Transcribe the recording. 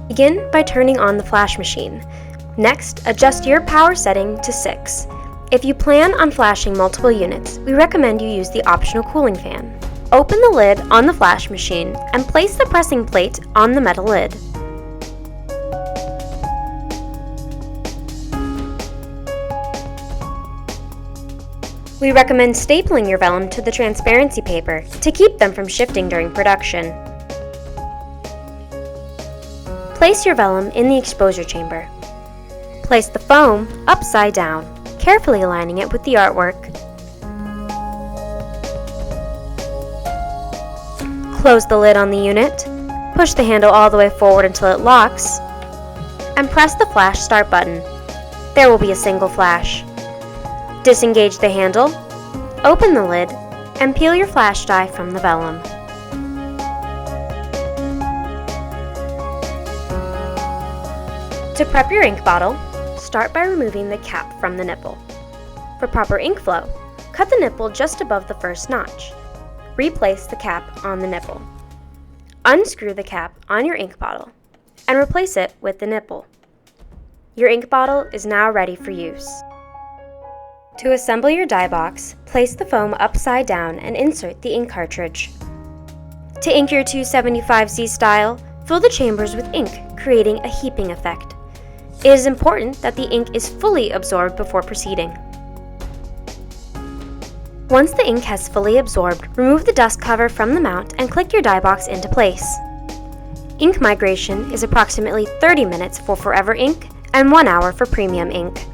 Begin by turning on the flash machine. Next, adjust your power setting to 6. If you plan on flashing multiple units, we recommend you use the optional cooling fan. Open the lid on the flash machine and place the pressing plate on the metal lid. We recommend stapling your vellum to the transparency paper to keep them from shifting during production. Place your vellum in the exposure chamber. Place the foam upside down, carefully aligning it with the artwork. Close the lid on the unit, push the handle all the way forward until it locks, and press the flash start button. There will be a single flash. Disengage the handle, open the lid, and peel your flash die from the vellum. To prep your ink bottle, start by removing the cap from the nipple. For proper ink flow, cut the nipple just above the first notch. Replace the cap on the nipple. Unscrew the cap on your ink bottle and replace it with the nipple. Your ink bottle is now ready for use. To assemble your die box, place the foam upside down and insert the ink cartridge. To ink your 275 Z-style, fill the chambers with ink, creating a heaping effect. It is important that the ink is fully absorbed before proceeding. Once the ink has fully absorbed, remove the dust cover from the mount and click your die box into place. Ink migration is approximately 30 minutes for Forever ink and 1 hour for premium ink.